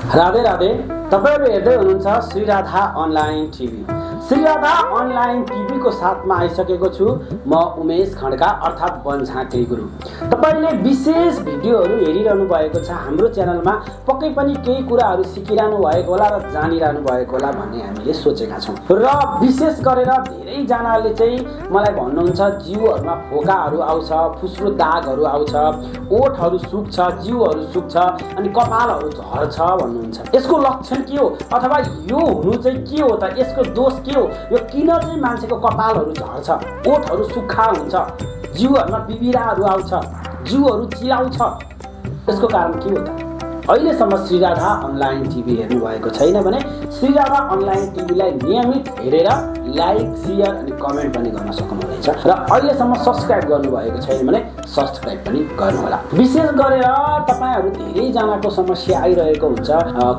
राधे राधे। तपाईहरु हेर्दै हुनुहुन्छ Shri Radha online TV. Shri Radha online TV को साथमा आइसकेको छु म उमेश खड्का अर्थात बनझाँक्री गुरु। तपाईले विशेष भिडियोहरु हेरिरहनु भएको छ हाम्रो च्यानलमा, पक्कै पनि केही कुराहरु सिकिरहनु भएको होला र जानिरहनु भएको होला भन्ने हामीले सोचेका छौं। र विशेष गरेर धेरै जनाले चाहिँ मलाई भन्नुहुन्छ जिउहरुमा फोकाहरु आउँछ, फुस्रो दागहरु आउँछ, ओठहरु सुक्छ, जिउहरु सुक्छ अनि कपालहरु झर्छ भन्नुहुन्छ। यसको लक्षण के हो अथवा यो हुनु चाहिँ के हो त, यसको दोष के हो, यो किन चाहिँ मान्छेको कपालहरु झर्छ, ओठहरु सुक्खा हुन्छ, जिउहरुमा बिबिराहरु आउँछ, जिउहरु चिलाउँछ, यसको कारण के हो त? अहिलेसम्म श्री राधा अनलाइन टिभी हेर्नु भएको छैन भने श्री राधा अनलाइन टिभीलाई नियमित हेरेर लाइक, शेयर अनि कमेन्ट पनि गर्न सक्नुहुनेछ र अहिलेसम्म सब्स्क्राइब गर्नुभएको छैन भने सब्स्क्राइब पनि गर्नुहोला। विशेष गरेर तपाईहरु धेरै जनाको समस्या आइरहेको हुन्छ,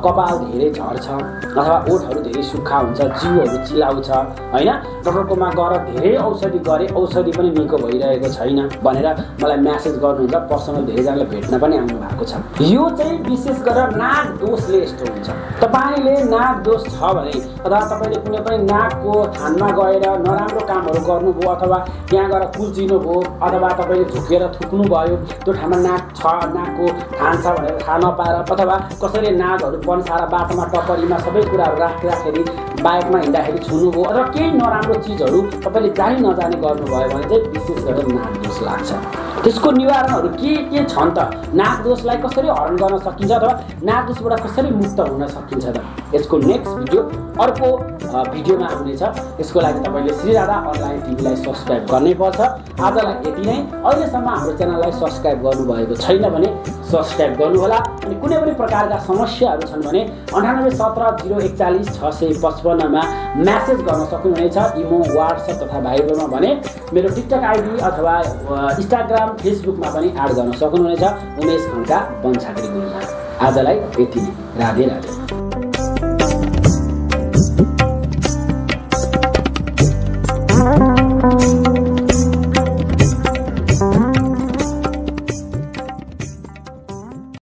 कपाल धेरै झर्छ अथवा ओठहरु धेरै सुक्खा हुन्छ, जिउहरु चिलाउँछ हैन, डाक्टरकोमा गएर धेरै औषधि गरे, औषधि पनि निको भइरहेको छैन भनेर मलाई मेसेज गर्नुहुन्छ, पर्सनल धेरै जनाले भेट्न पनि आउनु भएको छ। यो चाहिँ विशेष गरेर नाक दोषले यस्तो हुन्छ। तपाईले नाक दोष छ भने अथवा तपाईले कुनै पनि नाकको थानमा गएर नराम्रो कामहरु गर्नुभयो अथवा त्यहाँ गएर कुल्चिनु भयो अथवा तपाईले झुकेर थुक्नु भयो, त्यो ठाउँमा नाक छ, नाकको थान छ भनेर थाहा नपाएर अथवा कसैले नाकहरु पन्साएर बाटोमा टप्परीमा सबै कुराहरु राख्दाखेरि बाइकमा हिँड्दाखेरि छुनु भयो अथवा केही नराम्रो चीजहरु तपाईले जानी नजानी गर्नुभयो भने चाहिँ विशेष गरेर नाक दोष लाग्छ। त्यसको निवारणहरु के छन् त? नाक दोषलाई कसरी हरण गर्न सकिन्छ अथवा नाक दोषबाट कसरी मुक्त हुन सकिन्छ त? यसको नेक्स्ट भिडियो अर्को भिडियोमा आउनेछ। यसको लागि तपाईले श्री राधा अनलाइन टिभीलाई सब्स्क्राइब गर्नै पर्छ। आजलाई यति नै। अहिलेसम्म हाम्रो च्यानललाई सब्स्क्राइब गर्नुभएको छैन भने सब्स्क्राइब गर्नुहोला अनि कुनै पनि प्रकारका समस्याहरु छन् भने 9817041655 मा मेसेज गर्न सक्नुहुनेछ, इमो, व्हाट्सएप तथा भाइबरमा भने मेरो टिकटक आइडी अथवा इन्स्टाग्राम, फेसबुकमा पनि एड गर्न सक्नुहुनेछ उमेश खड्का बनझाँक्री गुरुमा। आजलाई यति नै। राधे राधे।